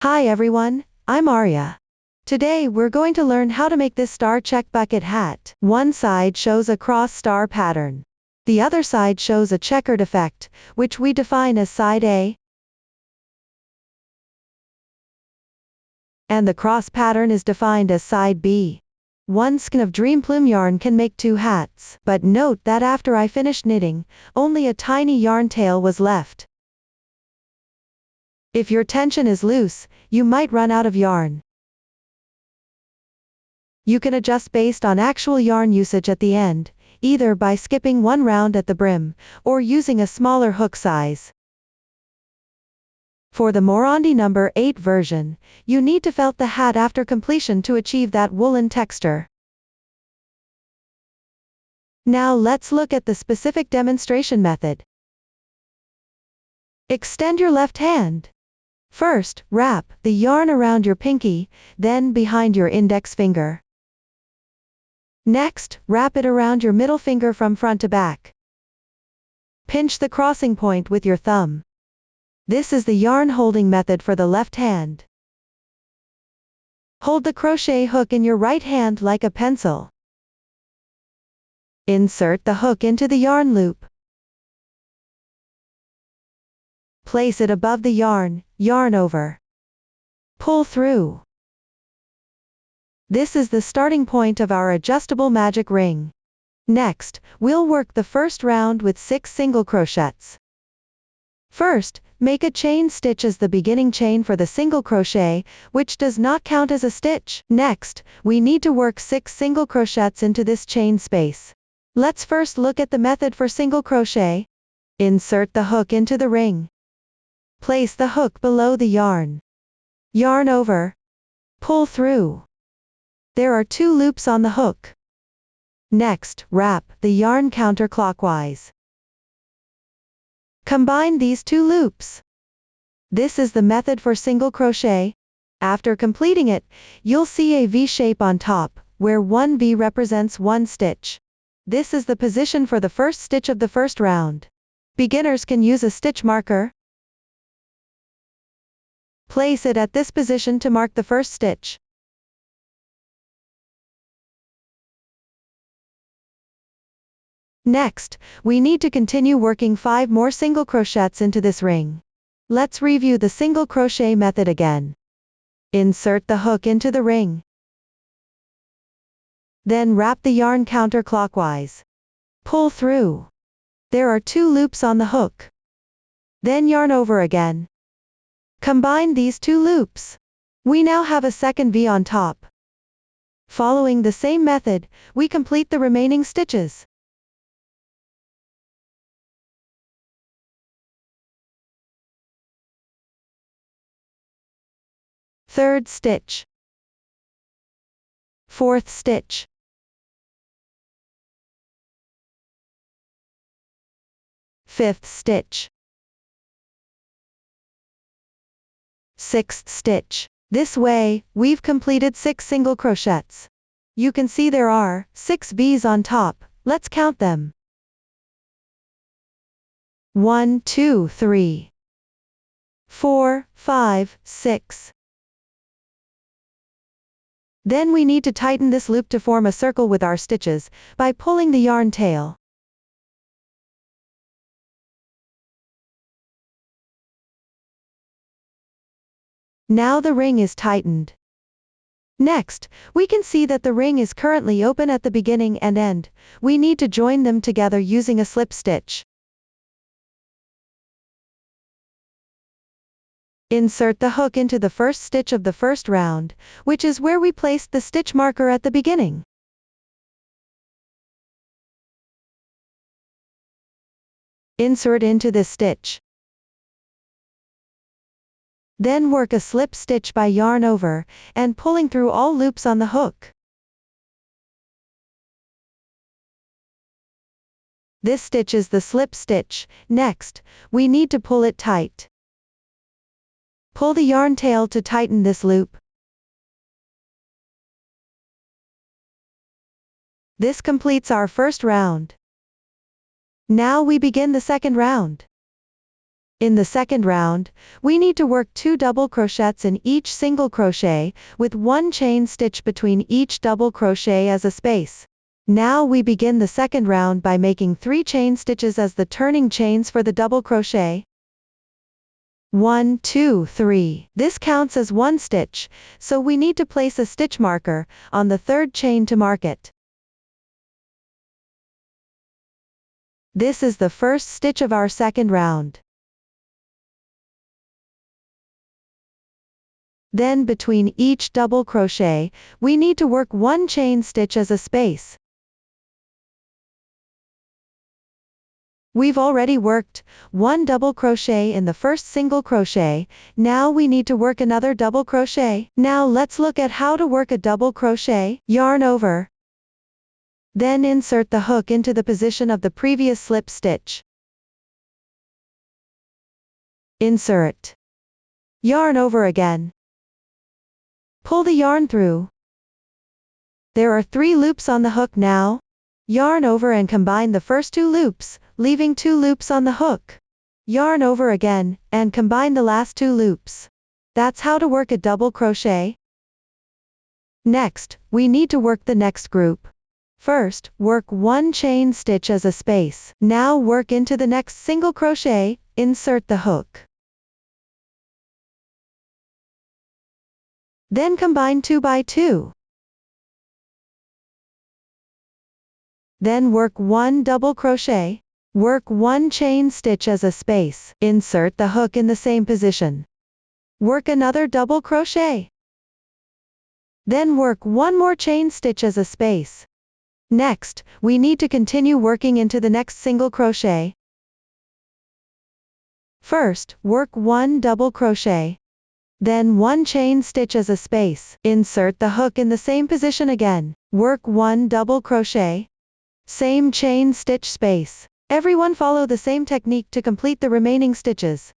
Hi everyone, I'm Arya. Today we're going to learn how to make this star check bucket hat. One side shows a cross star pattern. The other side shows a checkered effect, which we define as side A. And the cross pattern is defined as side B. One skein of Dreamplume yarn can make 2 hats, but note that after I finished knitting, only a tiny yarn tail was left. If your tension is loose, you might run out of yarn. You can adjust based on actual yarn usage at the end, either by skipping one round at the brim, or using a smaller hook size. For the Morandi number 8 version, you need to felt the hat after completion to achieve that woolen texture. Now let's look at the specific demonstration method. Extend your left hand. First, wrap the yarn around your pinky, then behind your index finger. Next, wrap it around your middle finger from front to back. Pinch the crossing point with your thumb. This is the yarn holding method for the left hand. Hold the crochet hook in your right hand like a pencil. Insert the hook into the yarn loop. Place it above the yarn, yarn over. Pull through. This is the starting point of our adjustable magic ring. Next, we'll work the first round with 6 single crochets. First, make a chain stitch as the beginning chain for the single crochet, which does not count as a stitch. Next, we need to work 6 single crochets into this chain space. Let's first look at the method for single crochet. Insert the hook into the ring. Place the hook below the yarn. Yarn over. Pull through. There are 2 loops on the hook. Next, wrap the yarn counterclockwise. Combine these 2 loops. This is the method for single crochet. After completing it, you'll see a V shape on top, where one V represents 1 stitch. This is the position for the first stitch of the first round. Beginners can use a stitch marker. Place it at this position to mark the first stitch. Next, we need to continue working 5 more single crochets into this ring. Let's review the single crochet method again. Insert the hook into the ring. Then wrap the yarn counterclockwise. Pull through. There are 2 loops on the hook. Then yarn over again. Combine these 2 loops. We now have a second V on top. Following the same method, we complete the remaining stitches. Third stitch. Fourth stitch. Fifth stitch. Sixth stitch. This way, we've completed 6 single crochets. You can see there are 6 V's on top. Let's count them. 1, 2, 3, 4, 5, 6. Then we need to tighten this loop to form a circle with our stitches, by pulling the yarn tail. Now the ring is tightened. Next, we can see that the ring is currently open at the beginning and end. We need to join them together using a slip stitch. Insert the hook into the first stitch of the first round, which is where we placed the stitch marker at the beginning. Insert into this stitch. Then work a slip stitch by yarn over, and pulling through all loops on the hook. This stitch is the slip stitch. Next, we need to pull it tight. Pull the yarn tail to tighten this loop. This completes our first round. Now we begin the second round. In the second round, we need to work 2 double crochets in each single crochet, with 1 chain stitch between each double crochet as a space. Now we begin the second round by making 3 chain stitches as the turning chains for the double crochet. 1, 2, 3. This counts as 1 stitch, so we need to place a stitch marker on the third chain to mark it. This is the first stitch of our second round. Then between each double crochet, we need to work 1 chain stitch as a space. We've already worked 1 double crochet in the first single crochet, now we need to work another double crochet. Now let's look at how to work a double crochet. Yarn over. Then insert the hook into the position of the previous slip stitch. Insert. Yarn over again. Pull the yarn through. There are 3 loops on the hook now. Yarn over and combine the first 2 loops, leaving 2 loops on the hook. Yarn over again, and combine the last 2 loops. That's how to work a double crochet. Next, we need to work the next group. First, work 1 chain stitch as a space. Now work into the next single crochet, insert the hook. Then combine 2 by 2. Then work 1 double crochet. Work 1 chain stitch as a space. Insert the hook in the same position. Work another double crochet. Then work 1 more chain stitch as a space. Next, we need to continue working into the next single crochet. First, work 1 double crochet. Then 1 chain stitch as a space. Insert the hook in the same position again. Work 1 double crochet. Same chain stitch space. Everyone follow the same technique to complete the remaining stitches.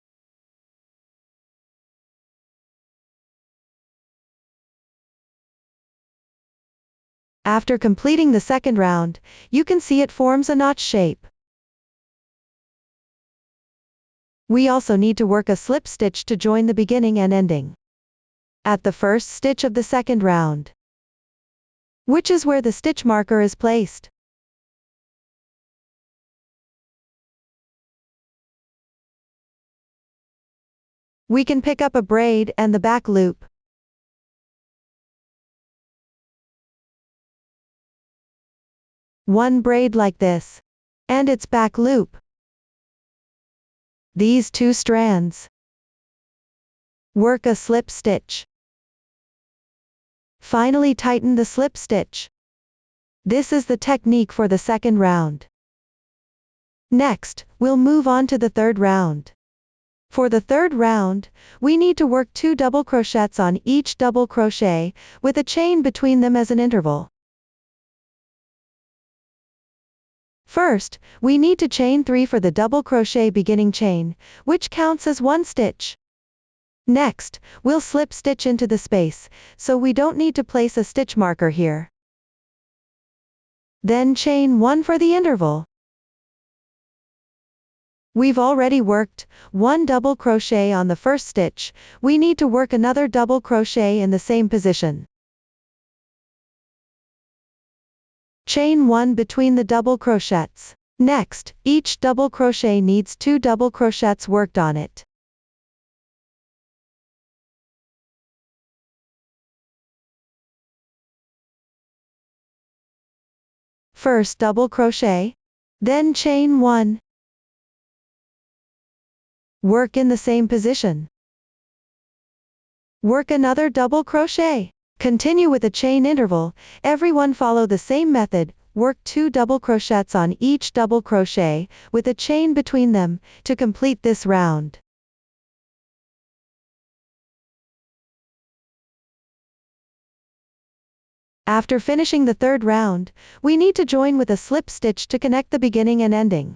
After completing the second round, you can see it forms a notch shape. We also need to work a slip stitch to join the beginning and ending at the first stitch of the second round, which is where the stitch marker is placed. We can pick up a braid and the back loop. One braid like this, and its back loop. These 2 strands. Work a slip stitch. Finally tighten the slip stitch. This is the technique for the second round. Next, we'll move on to the third round. For the third round, we need to work 2 double crochets on each double crochet, with a chain between them as an interval. First, we need to chain 3 for the double crochet beginning chain, which counts as 1 stitch. Next, we'll slip stitch into the space, so we don't need to place a stitch marker here. Then chain 1 for the interval. We've already worked 1 double crochet on the first stitch, we need to work another double crochet in the same position. Chain 1 between the double crochets. Next, each double crochet needs 2 double crochets worked on it. First double crochet, then chain 1. Work in the same position. Work another double crochet. Continue with a chain interval. Everyone follow the same method. Work 2 double crochets on each double crochet, with a chain between them, to complete this round. After finishing the third round, we need to join with a slip stitch to connect the beginning and ending.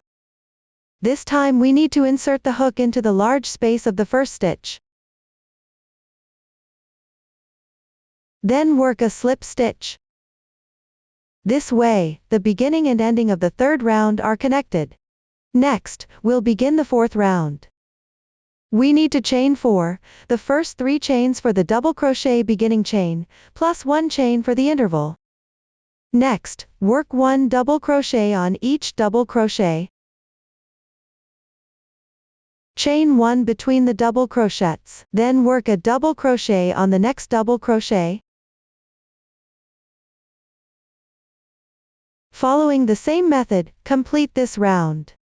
This time we need to insert the hook into the large space of the first stitch. Then work a slip stitch. This way, the beginning and ending of the third round are connected. Next, we'll begin the fourth round. We need to chain 4, the first 3 chains for the double crochet beginning chain, plus 1 chain for the interval. Next, work 1 double crochet on each double crochet. Chain 1 between the double crochets, then work a double crochet on the next double crochet. Following the same method, complete this round.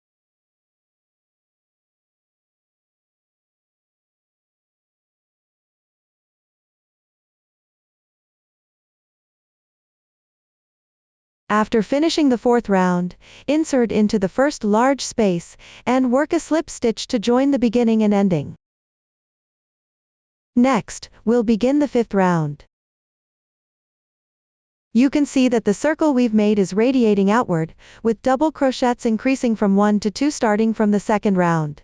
After finishing the 4th round, insert into the first large space, and work a slip stitch to join the beginning and ending. Next, we'll begin the 5th round. You can see that the circle we've made is radiating outward, with double crochets increasing from 1 to 2 starting from the 2nd round.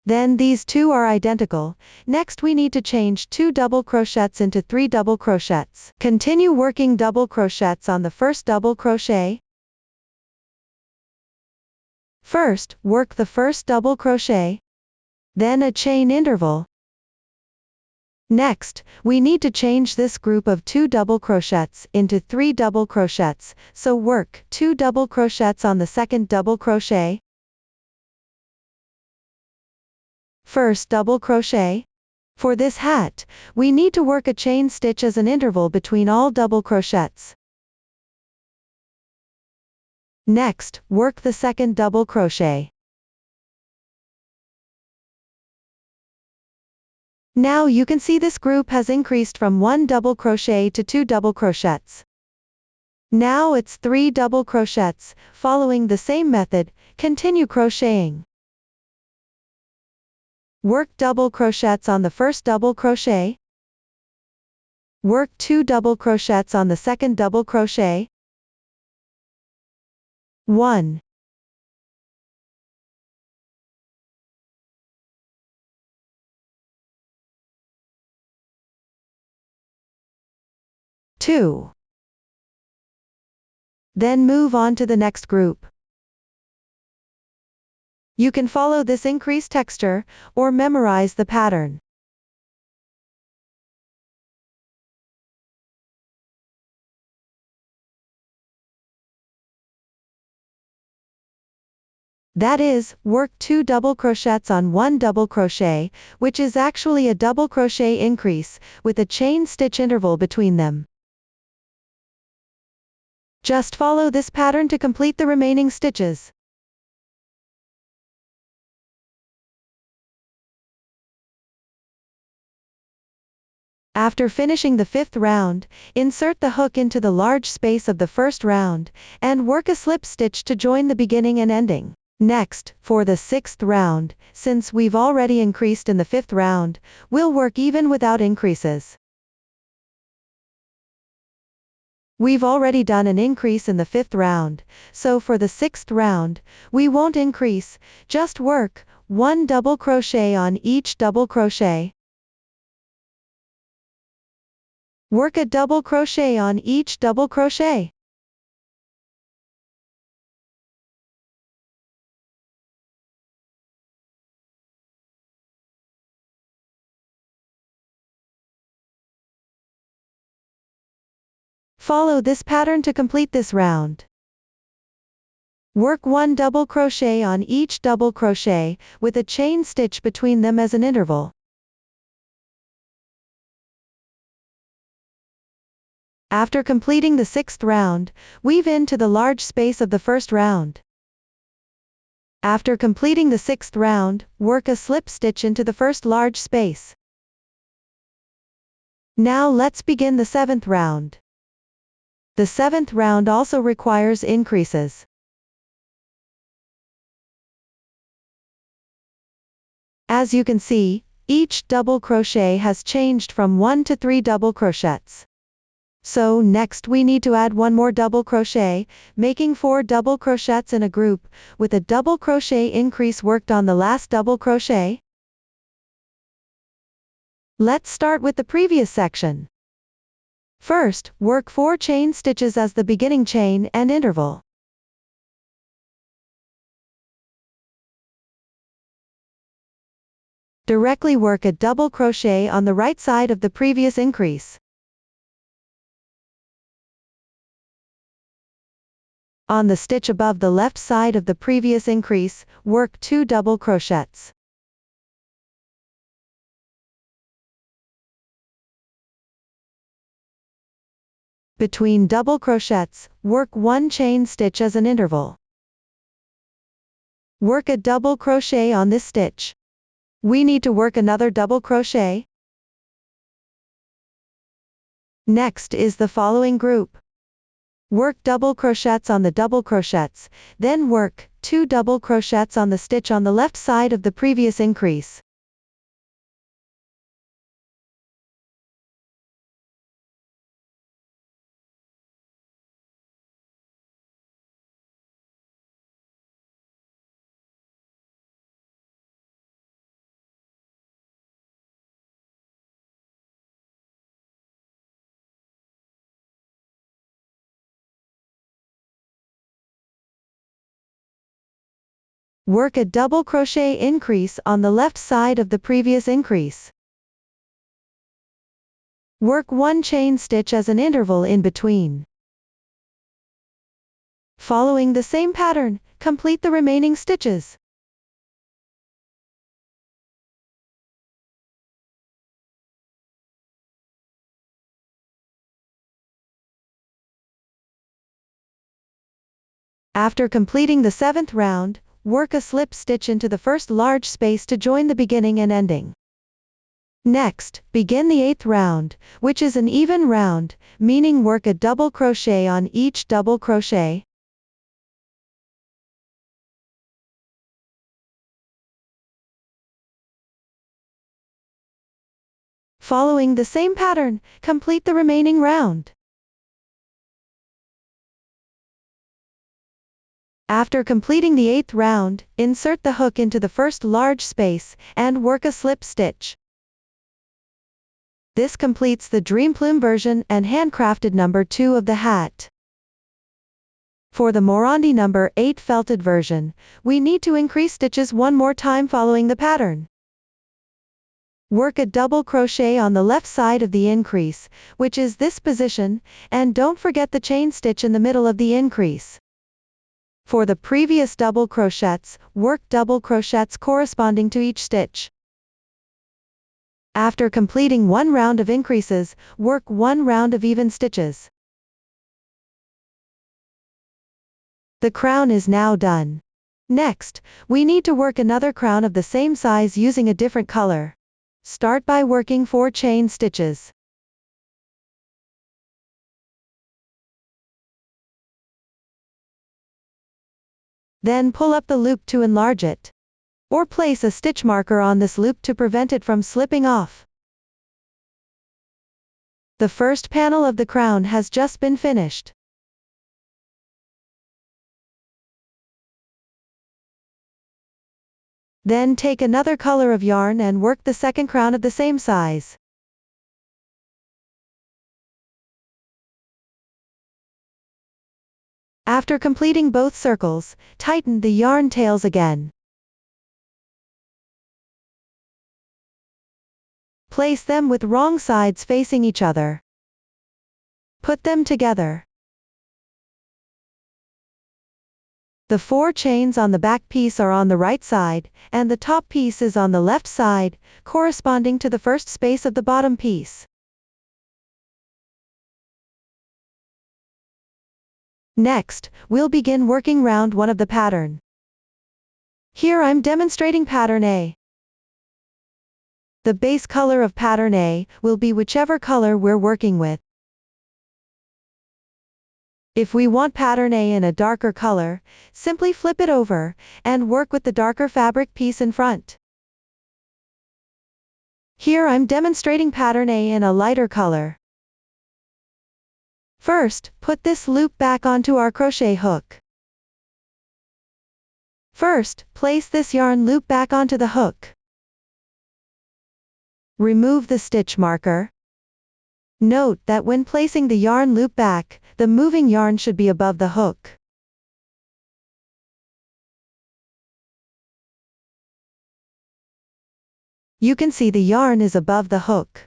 Then these 2 are identical. Next we need to change 2 double crochets into 3 double crochets. Continue working double crochets on the first double crochet. First, work the first double crochet, then a chain interval. Next, we need to change this group of 2 double crochets into 3 double crochets, so work 2 double crochets on the second double crochet. First double crochet. For this hat, we need to work a chain stitch as an interval between all double crochets. Next, work the second double crochet. Now you can see this group has increased from 1 double crochet to 2 double crochets. Now it's 3 double crochets. Following the same method, continue crocheting. Work double crochets on the first double crochet. Work 2 double crochets on the second double crochet. 1, 2. Then move on to the next group. You can follow this increased texture, or memorize the pattern. That is, work 2 double crochets on 1 double crochet, which is actually a double crochet increase, with a chain stitch interval between them. Just follow this pattern to complete the remaining stitches. After finishing the 5th round, insert the hook into the large space of the first round, and work a slip stitch to join the beginning and ending. Next, for the 6th round, since we've already increased in the 5th round, we'll work even without increases. We've already done an increase in the 5th round, so for the 6th round, we won't increase, just work 1 double crochet on each double crochet. Work a double crochet on each double crochet. Follow this pattern to complete this round. Work 1 double crochet on each double crochet, with a chain stitch between them as an interval. After completing the 6th round, weave into the large space of the first round. After completing the 6th round, work a slip stitch into the first large space. Now let's begin the 7th round. The 7th round also requires increases. As you can see, each double crochet has changed from 1 to 3 double crochets. So next we need to add 1 more double crochet, making 4 double crochets in a group, with a double crochet increase worked on the last double crochet. Let's start with the previous section. First, work 4 chain stitches as the beginning chain and interval. Directly work a double crochet on the right side of the previous increase. On the stitch above the left side of the previous increase, work 2 double crochets. Between double crochets, work 1 chain stitch as an interval. Work a double crochet on this stitch. We need to work another double crochet. Next is the following group. Work double crochets on the double crochets, then work 2 double crochets on the stitch on the left side of the previous increase. Work a double crochet increase on the left side of the previous increase. Work 1 chain stitch as an interval in between. Following the same pattern, complete the remaining stitches. After completing the 7th round, work a slip stitch into the first large space to join the beginning and ending. Next, begin the 8th round, which is an even round, meaning work a double crochet on each double crochet. Following the same pattern, complete the remaining round. After completing the 8th round, insert the hook into the first large space, and work a slip stitch. This completes the Dreamplume version and Handcrafted number 2 of the hat. For the Morandi number 8 felted version, we need to increase stitches one more time following the pattern. Work a double crochet on the left side of the increase, which is this position, and don't forget the chain stitch in the middle of the increase. For the previous double crochets, work double crochets corresponding to each stitch. After completing 1 round of increases, work 1 round of even stitches. The crown is now done. Next, we need to work another crown of the same size using a different color. Start by working 4 chain stitches. Then pull up the loop to enlarge it. Or place a stitch marker on this loop to prevent it from slipping off. The first panel of the crown has just been finished. Then take another color of yarn and work the second crown of the same size. After completing both circles, tighten the yarn tails again. Place them with wrong sides facing each other. Put them together. The 4 chains on the back piece are on the right side, and the top piece is on the left side, corresponding to the first space of the bottom piece. Next, we'll begin working round 1 of the pattern. Here I'm demonstrating pattern A. The base color of pattern A will be whichever color we're working with. If we want pattern A in a darker color, simply flip it over, and work with the darker fabric piece in front. Here I'm demonstrating pattern A in a lighter color. First, put this loop back onto our crochet hook. First, place this yarn loop back onto the hook. Remove the stitch marker. Note that when placing the yarn loop back, the moving yarn should be above the hook. You can see the yarn is above the hook.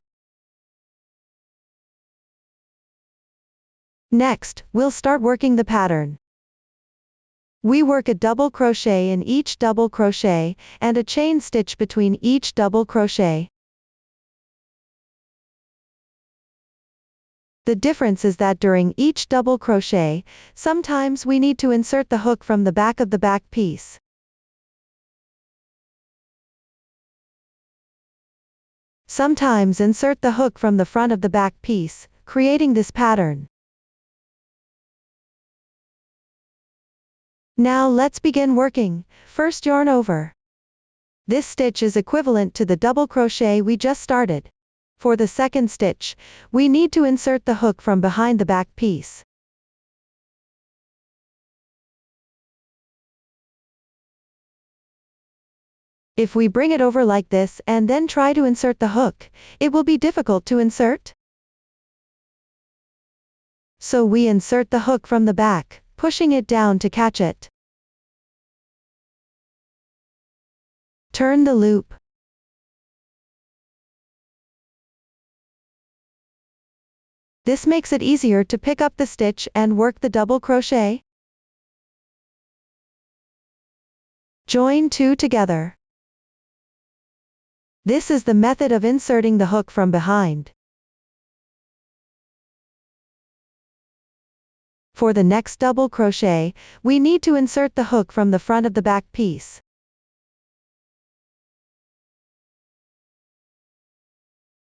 Next, we'll start working the pattern. We work a double crochet in each double crochet, and a chain stitch between each double crochet. The difference is that during each double crochet, sometimes we need to insert the hook from the back of the back piece. Sometimes insert the hook from the front of the back piece, creating this pattern. Now let's begin working. First, yarn over. This stitch is equivalent to the double crochet we just started. For the second stitch, we need to insert the hook from behind the back piece. If we bring it over like this and then try to insert the hook, it will be difficult to insert. So we insert the hook from the back, pushing it down to catch it. Turn the loop. This makes it easier to pick up the stitch and work the double crochet. Join two together. This is the method of inserting the hook from behind. For the next double crochet, we need to insert the hook from the front of the back piece.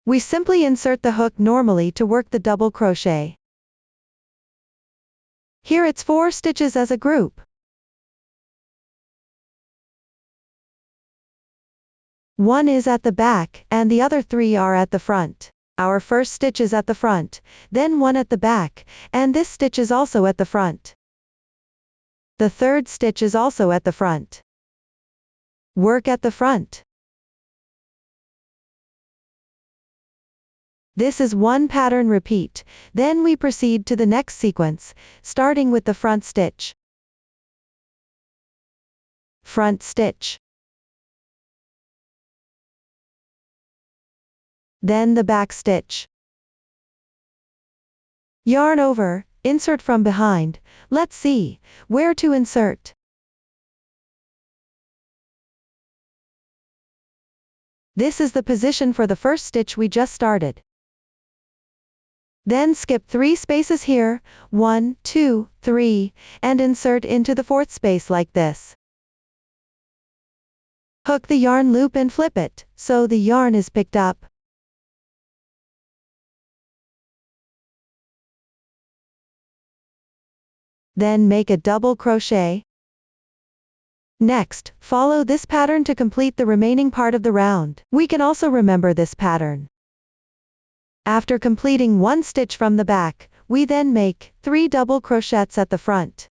We simply insert the hook normally to work the double crochet. Here it's 4 stitches as a group. One is at the back, and the other 3 are at the front. Our first stitch is at the front, then one at the back, and this stitch is also at the front. The third stitch is also at the front. Work at the front. This is one pattern repeat, then we proceed to the next sequence, starting with the front stitch. Front stitch. Then the back stitch. Yarn over, insert from behind. Let's see where to insert. This is the position for the first stitch we just started. Then skip 3 spaces here, 1, 2, 3, and insert into the 4th space like this. Hook the yarn loop and flip it, so the yarn is picked up. Then make a double crochet. Next, follow this pattern to complete the remaining part of the round. We can also remember this pattern. After completing 1 stitch from the back, we then make 3 double crochets at the front.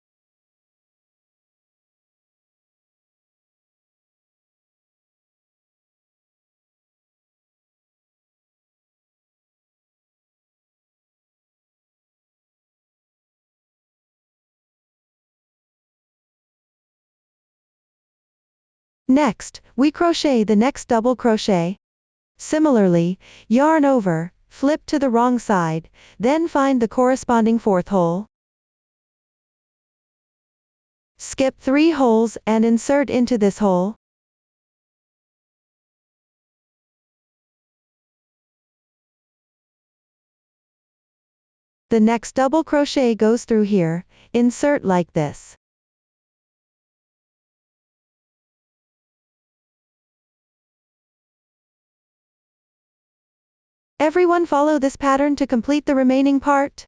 Next, we crochet the next double crochet. Similarly, yarn over, flip to the wrong side, then find the corresponding 4th hole. Skip 3 holes and insert into this hole. The next double crochet goes through here, insert like this. Everyone follow this pattern to complete the remaining part.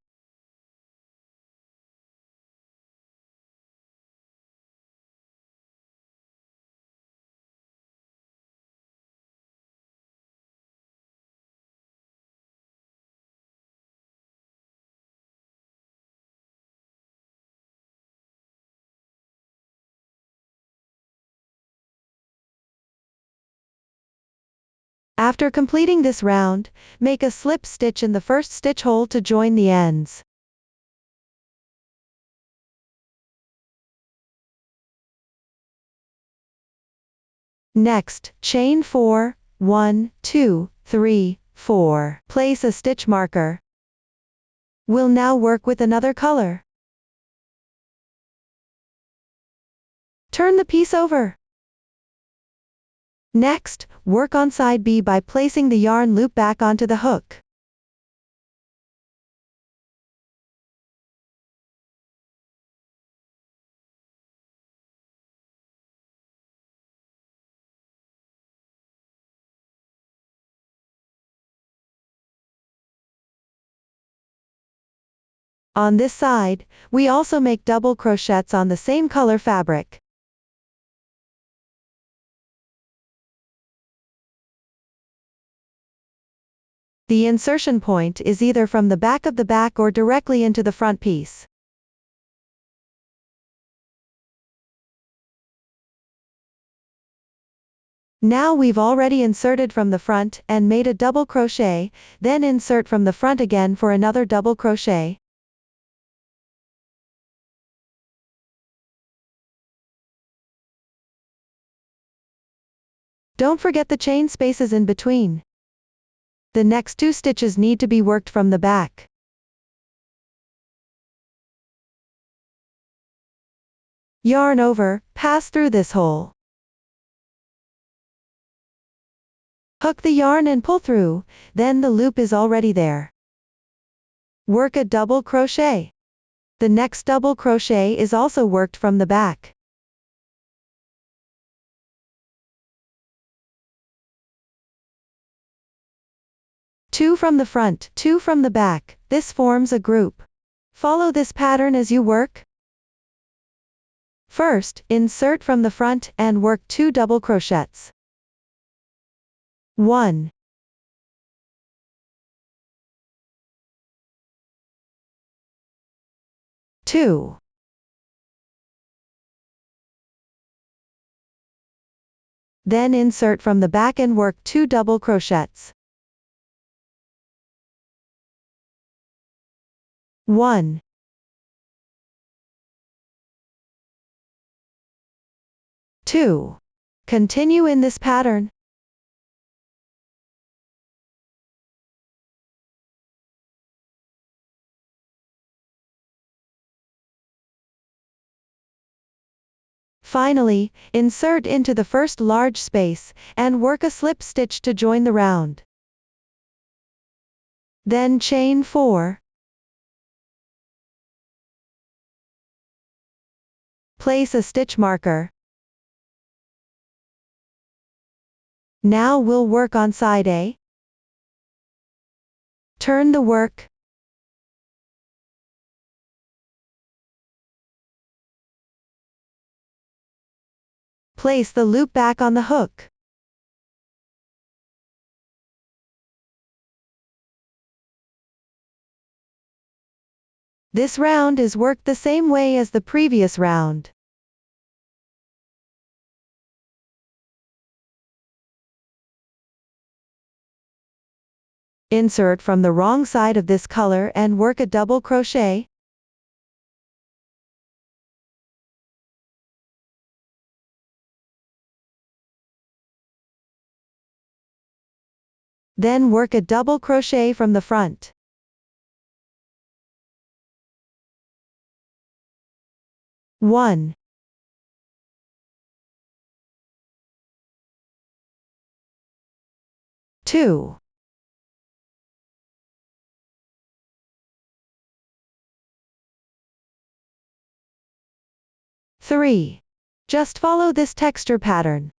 After completing this round, make a slip stitch in the first stitch hole to join the ends. Next, chain 4, 1, 2, 3, 4. Place a stitch marker. We'll now work with another color. Turn the piece over. Next, work on side B by placing the yarn loop back onto the hook. On this side, we also make double crochets on the same color fabric. The insertion point is either from the back of the back or directly into the front piece. Now we've already inserted from the front and made a double crochet, then insert from the front again for another double crochet. Don't forget the chain spaces in between. The next 2 stitches need to be worked from the back. Yarn over, pass through this hole. Hook the yarn and pull through, then the loop is already there. Work a double crochet. The next double crochet is also worked from the back. Two from the front, 2 from the back, this forms a group. Follow this pattern as you work. First, insert from the front and work 2 double crochets. 1, 2, then insert from the back and work 2 double crochets. 1, 2. Continue in this pattern. Finally, insert into the first large space, and work a slip stitch to join the round. Then chain 4. Place a stitch marker. Now we'll work on side A. Turn the work. Place the loop back on the hook. This round is worked the same way as the previous round. Insert from the wrong side of this color and work a double crochet. Then work a double crochet from the front. One, 2, 3. Just follow this texture pattern.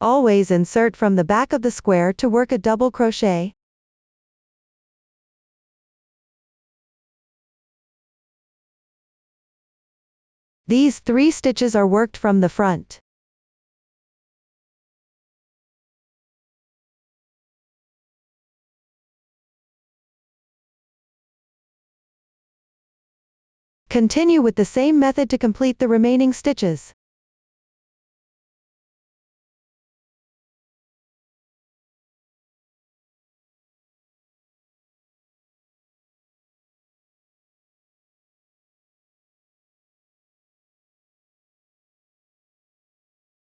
Always insert from the back of the square to work a double crochet. These 3 stitches are worked from the front. Continue with the same method to complete the remaining stitches.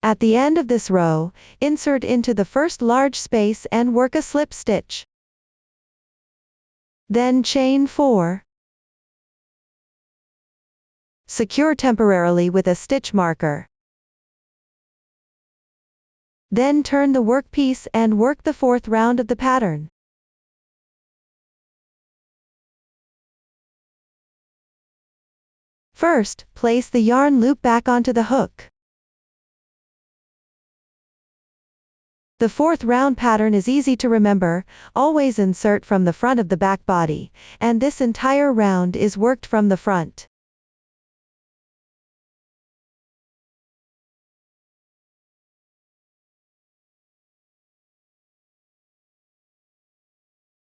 At the end of this row, insert into the first large space and work a slip stitch. Then chain 4. Secure temporarily with a stitch marker. Then turn the workpiece and work the 4th round of the pattern. First, place the yarn loop back onto the hook. The 4th round pattern is easy to remember, always insert from the front of the back body, and this entire round is worked from the front.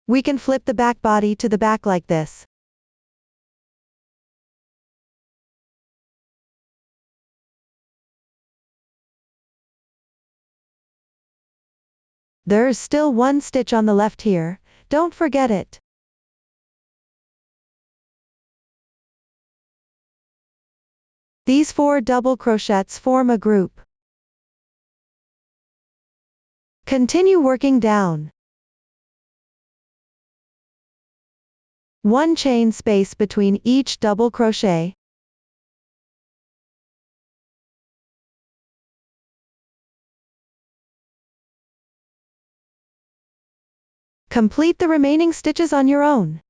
We can flip the back body to the back like this. There's still one stitch on the left here, don't forget it. These 4 double crochets form a group. Continue working down. 1 chain space between each double crochet. Complete the remaining stitches on your own.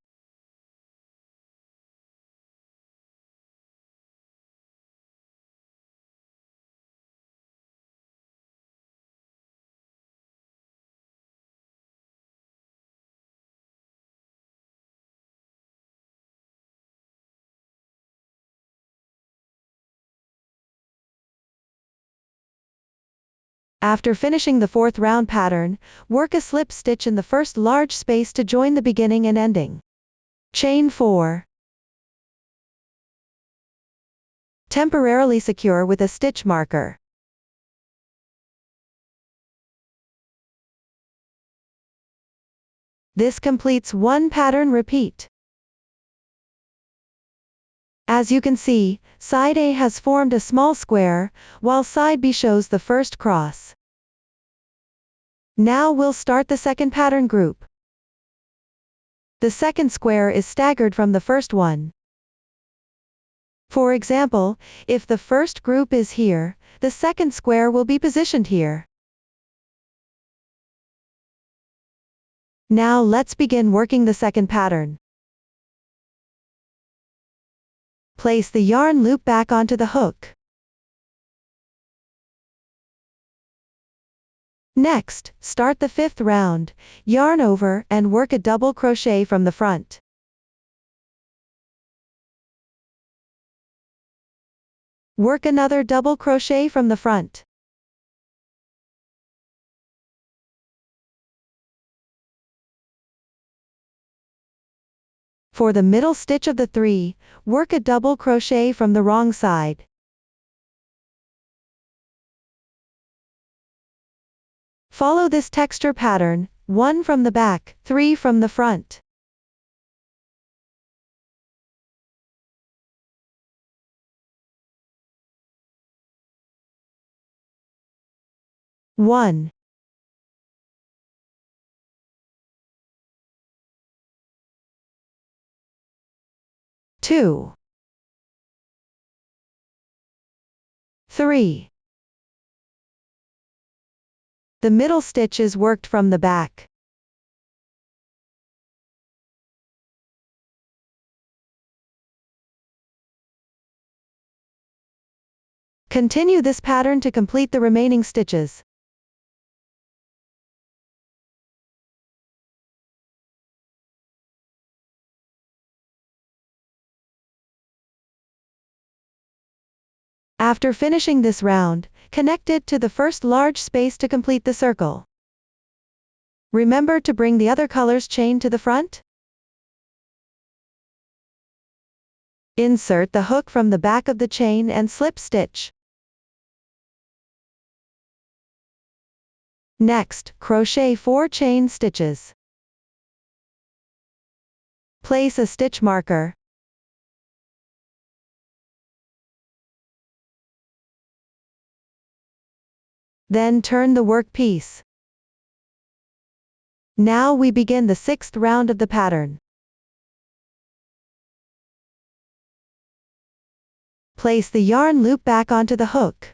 After finishing the 4th round pattern, work a slip stitch in the first large space to join the beginning and ending. Chain 4. Temporarily secure with a stitch marker. This completes one pattern. Repeat. As you can see, side A has formed a small square, while side B shows the first cross. Now we'll start the second pattern group. The second square is staggered from the first one. For example, if the first group is here, the second square will be positioned here. Now let's begin working the second pattern. Place the yarn loop back onto the hook. Next, start the 5th round, yarn over and work a double crochet from the front. Work another double crochet from the front. For the middle stitch of the 3, work a double crochet from the wrong side. Follow this texture pattern, 1 from the back, 3 from the front. One, 2, 3. The middle stitch is worked from the back. Continue this pattern to complete the remaining stitches. After finishing this round, connect it to the first large space to complete the circle. Remember to bring the other colors chain to the front. Insert the hook from the back of the chain and slip stitch. Next, crochet 4 chain stitches. Place a stitch marker. Then turn the workpiece. Now we begin the 6th round of the pattern. Place the yarn loop back onto the hook.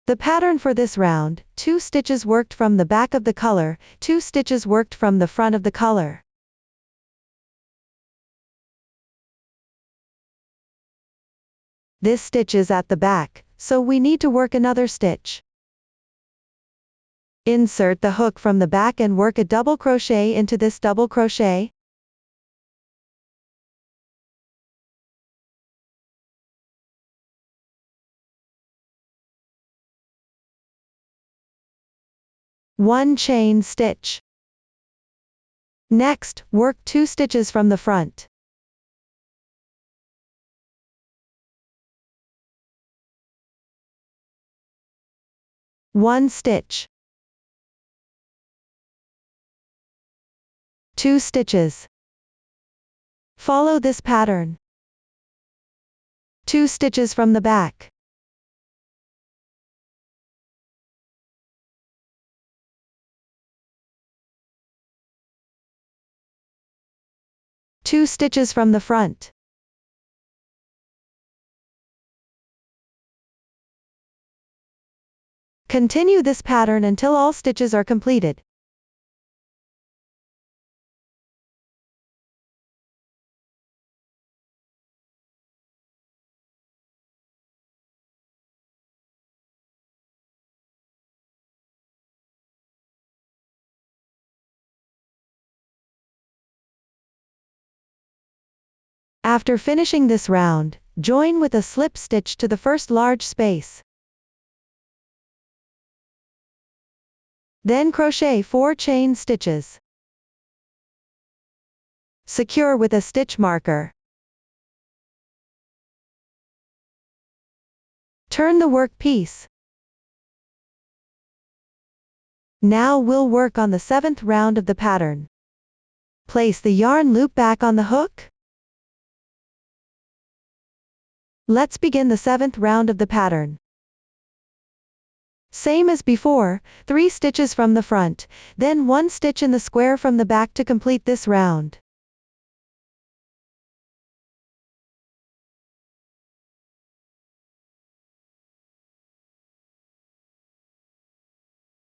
The pattern for this round, 2 stitches worked from the back of the color, 2 stitches worked from the front of the color. This stitch is at the back, so we need to work another stitch. Insert the hook from the back and work a double crochet into this double crochet. One chain stitch. Next, work 2 stitches from the front. One stitch. 2 stitches. Follow this pattern. 2 stitches from the back. Two stitches from the front. Continue this pattern until all stitches are completed. After finishing this round, join with a slip stitch to the first large space. Then crochet 4 chain stitches. Secure with a stitch marker. Turn the workpiece. Now we'll work on the 7th round of the pattern. Place the yarn loop back on the hook. Let's begin the 7th round of the pattern. Same as before, 3 stitches from the front, then 1 stitch in the square from the back to complete this round.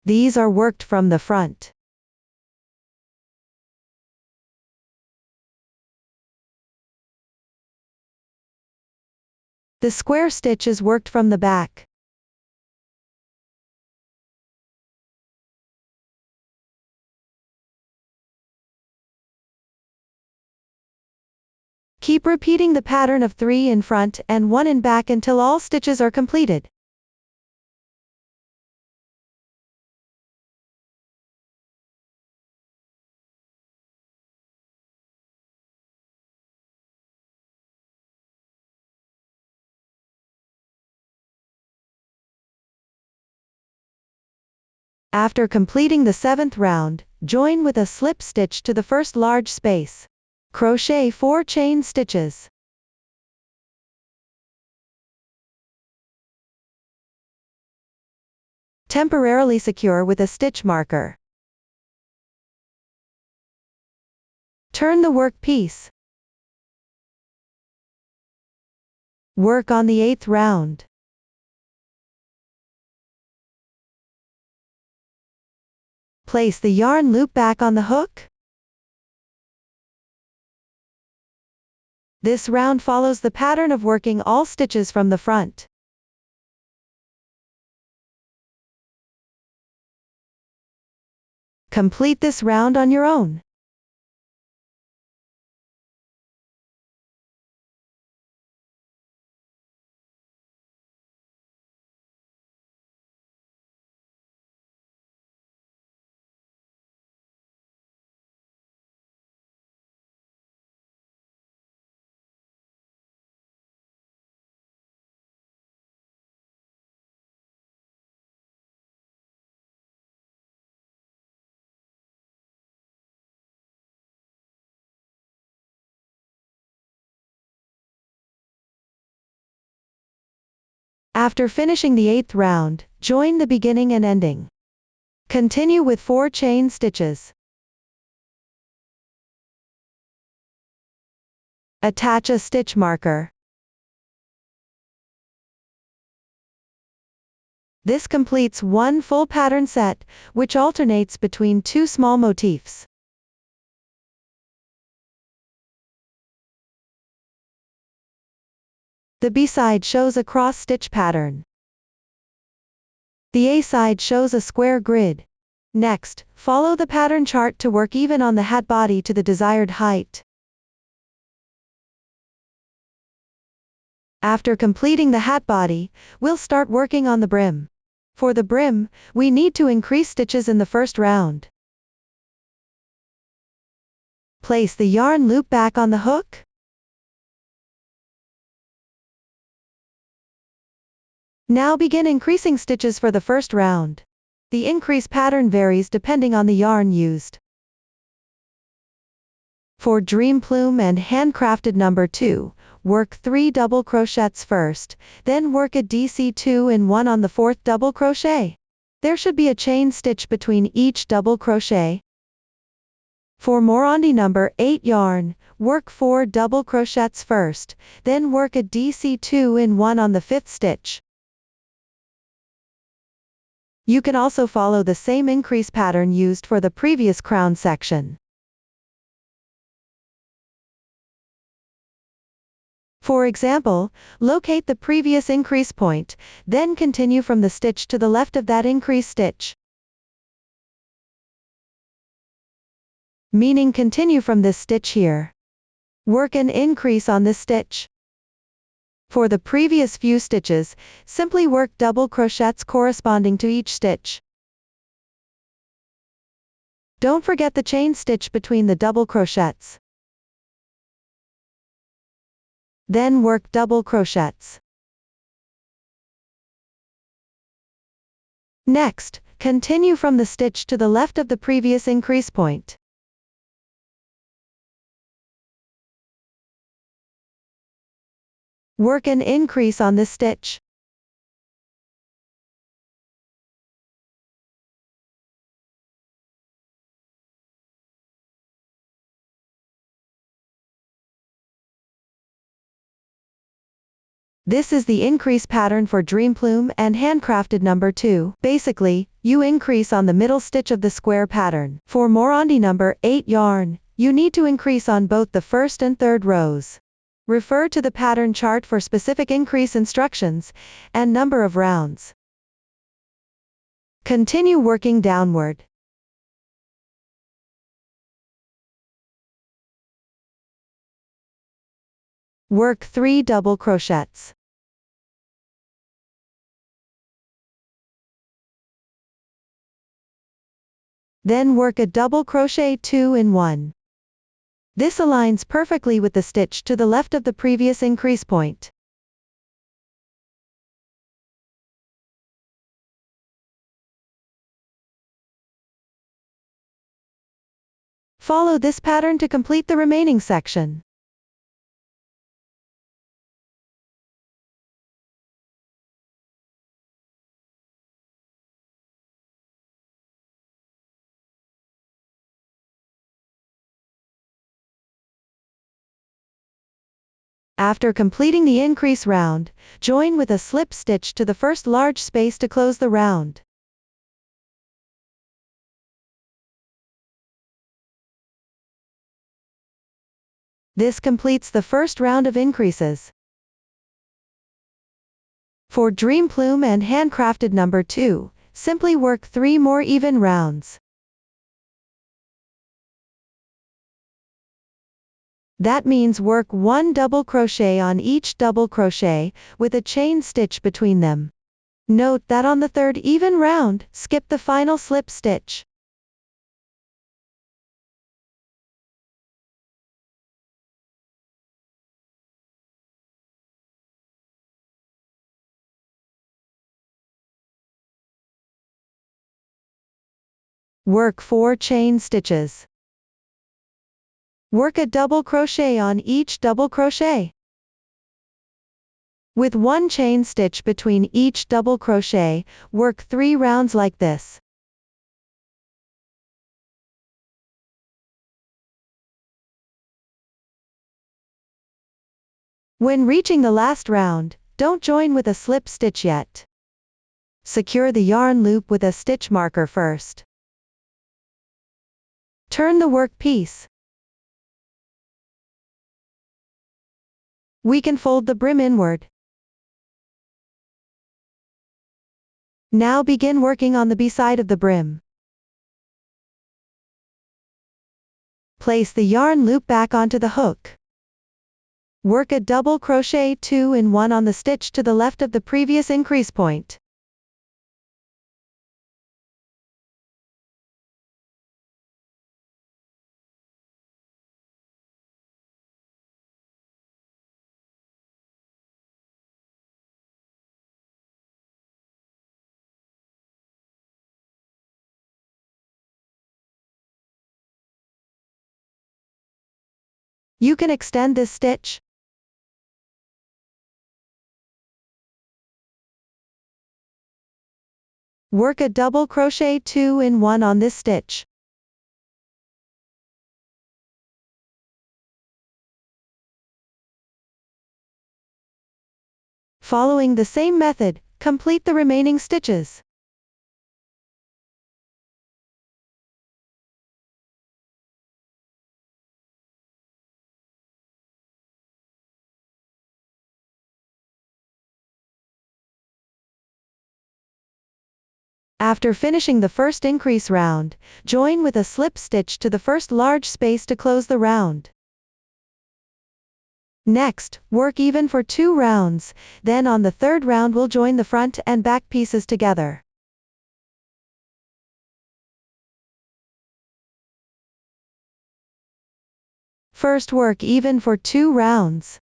These are worked from the front. The square stitch is worked from the back. Keep repeating the pattern of 3 in front and 1 in back until all stitches are completed. After completing the 7th round, join with a slip stitch to the first large space. Crochet 4 chain stitches. Temporarily secure with a stitch marker. Turn the workpiece. Work on the 8th round. Place the yarn loop back on the hook. This round follows the pattern of working all stitches from the front. Complete this round on your own. After finishing the 8th round, join the beginning and ending. Continue with 4 chain stitches. Attach a stitch marker. This completes one full pattern set, which alternates between 2 small motifs. The B side shows a cross-stitch pattern. The A side shows a square grid. Next, follow the pattern chart to work even on the hat body to the desired height. After completing the hat body, we'll start working on the brim. For the brim, we need to increase stitches in the first round. Place the yarn loop back on the hook. Now begin increasing stitches for the first round. The increase pattern varies depending on the yarn used. For Dreamplume and Handcrafted number 2, work 3 double crochets first, then work a DC2 in 1 on the 4th double crochet. There should be a chain stitch between each double crochet. For Morandi number 8 yarn, work 4 double crochets first, then work a DC2 in 1 on the 5th stitch. You can also follow the same increase pattern used for the previous crown section. For example, locate the previous increase point, then continue from the stitch to the left of that increase stitch. Meaning continue from this stitch here. Work an increase on this stitch. For the previous few stitches, simply work double crochets corresponding to each stitch. Don't forget the chain stitch between the double crochets. Then work double crochets. Next, continue from the stitch to the left of the previous increase point. Work an increase on this stitch. This is the increase pattern for Dreamplume and Handcrafted number 2. Basically, you increase on the middle stitch of the square pattern. For Morandi number 8 yarn, you need to increase on both the first and third rows. Refer to the pattern chart for specific increase instructions and number of rounds. Continue working downward. Work 3 double crochets. Then work a double crochet 2 in 1. This aligns perfectly with the stitch to the left of the previous increase point. Follow this pattern to complete the remaining section. After completing the increase round, join with a slip stitch to the first large space to close the round. This completes the first round of increases. For Dreamplume and Handcrafted number 2, simply work 3 more even rounds. That means work 1 double crochet on each double crochet, with a chain stitch between them. Note that on the third even round, skip the final slip stitch. Work 4 chain stitches. Work a double crochet on each double crochet. With one chain stitch between each double crochet, work 3 rounds like this. When reaching the last round, don't join with a slip stitch yet. Secure the yarn loop with a stitch marker first. Turn the work piece. We can fold the brim inward. Now begin working on the B side of the brim. Place the yarn loop back onto the hook. Work a double crochet 2 in 1 on the stitch to the left of the previous increase point. You can extend this stitch. Work a double crochet 2 in 1 on this stitch. Following the same method, complete the remaining stitches. After finishing the first increase round, join with a slip stitch to the first large space to close the round. Next, work even for 2 rounds, then on the third round we'll join the front and back pieces together. First work even for 2 rounds.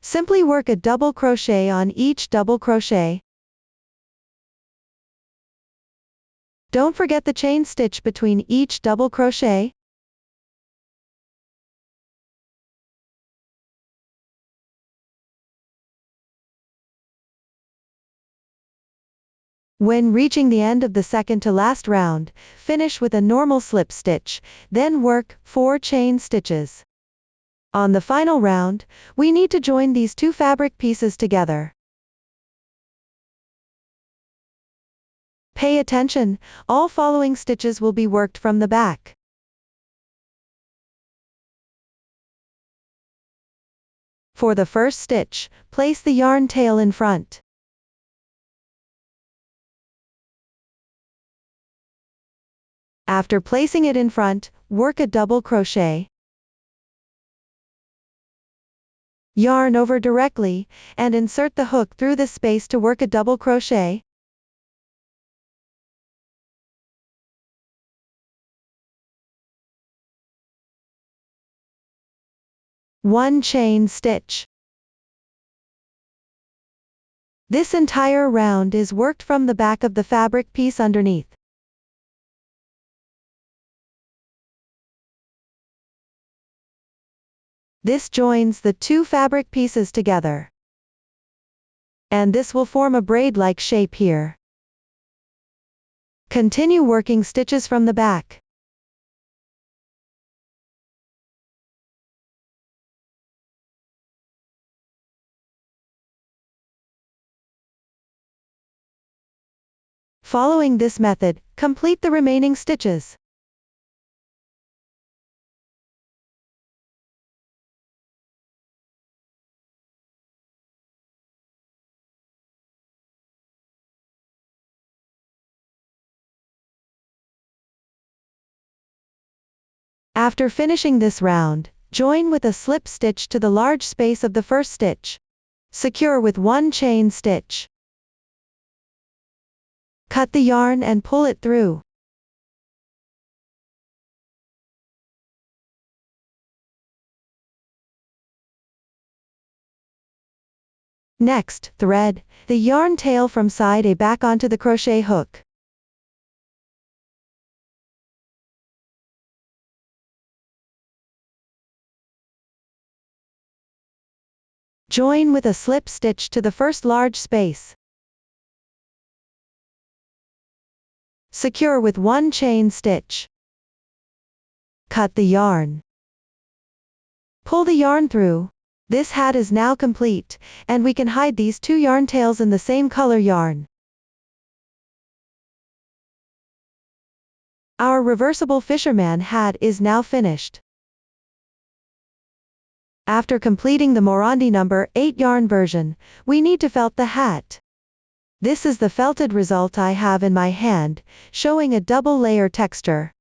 Simply work a double crochet on each double crochet. Don't forget the chain stitch between each double crochet. When reaching the end of the second to last round, finish with a normal slip stitch, then work 4 chain stitches. On the final round, we need to join these 2 fabric pieces together. Pay attention, all following stitches will be worked from the back. For the first stitch, place the yarn tail in front. After placing it in front, work a double crochet. Yarn over directly, and insert the hook through the space to work a double crochet. One chain stitch. This entire round is worked from the back of the fabric piece underneath. This joins the 2 fabric pieces together. And this will form a braid-like shape here. Continue working stitches from the back. Following this method, complete the remaining stitches. After finishing this round, join with a slip stitch to the large space of the first stitch. Secure with 1 chain stitch. Cut the yarn and pull it through. Next, thread the yarn tail from side A back onto the crochet hook. Join with a slip stitch to the first large space. Secure with one chain stitch. Cut the yarn. Pull the yarn through. This hat is now complete, and we can hide these two yarn tails in the same color yarn. Our reversible fisherman hat is now finished. After completing the Morandi number 8 yarn version, we need to felt the hat. This is the felted result I have in my hand, showing a double layer texture.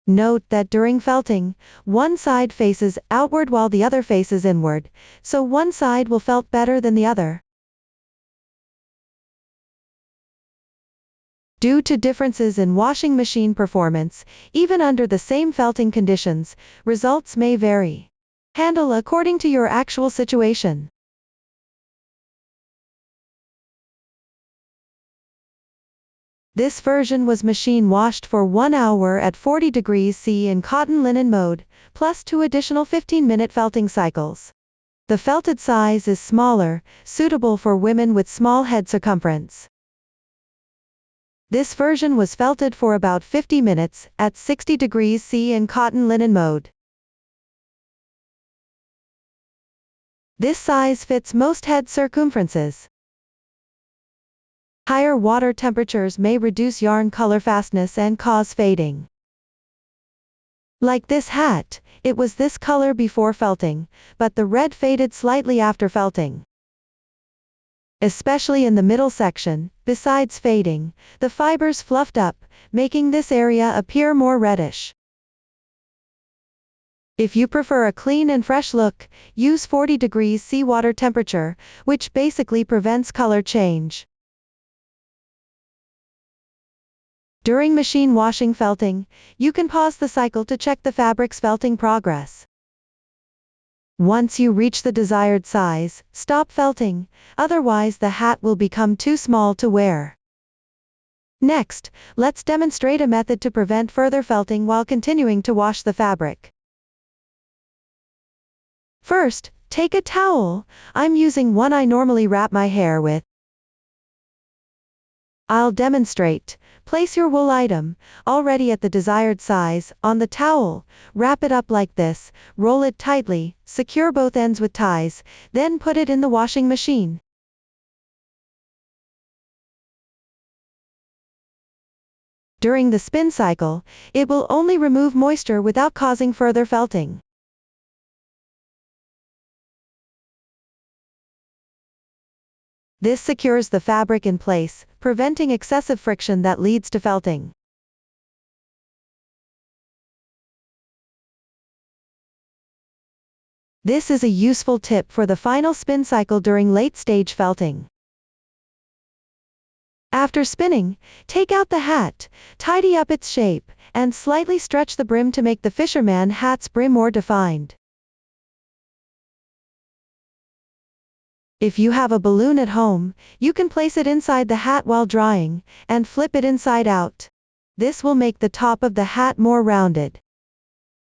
Note that during felting, one side faces outward while the other faces inward, so one side will felt better than the other. Due to differences in washing machine performance, even under the same felting conditions, results may vary. Handle according to your actual situation. This version was machine washed for 1 hour at 40 degrees C in cotton linen mode, plus 2 additional 15-minute felting cycles. The felted size is smaller, suitable for women with small head circumference. This version was felted for about 50 minutes, at 60 degrees C in cotton linen mode. This size fits most head circumferences. Higher water temperatures may reduce yarn color fastness and cause fading. Like this hat, it was this color before felting, but the red faded slightly after felting. Especially in the middle section, besides fading, the fibers fluffed up, making this area appear more reddish. If you prefer a clean and fresh look, use 40 degrees C water temperature, which basically prevents color change. During machine washing felting, you can pause the cycle to check the fabric's felting progress. Once you reach the desired size, stop felting, otherwise the hat will become too small to wear. Next, let's demonstrate a method to prevent further felting while continuing to wash the fabric. First, take a towel. I'm using one I normally wrap my hair with. I'll demonstrate. Place your wool item, already at the desired size, on the towel, wrap it up like this, roll it tightly, secure both ends with ties, then put it in the washing machine. During the spin cycle, it will only remove moisture without causing further felting. This secures the fabric in place, preventing excessive friction that leads to felting. This is a useful tip for the final spin cycle during late-stage felting. After spinning, take out the hat, tidy up its shape, and slightly stretch the brim to make the fisherman hat's brim more defined. If you have a balloon at home, you can place it inside the hat while drying, and flip it inside out. This will make the top of the hat more rounded.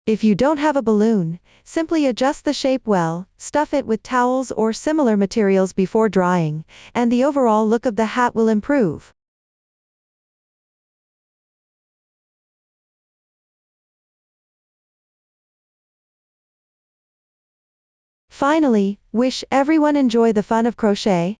If you don't have a balloon, simply adjust the shape well, stuff it with towels or similar materials before drying, and the overall look of the hat will improve. Finally, wish everyone enjoy the fun of crochet.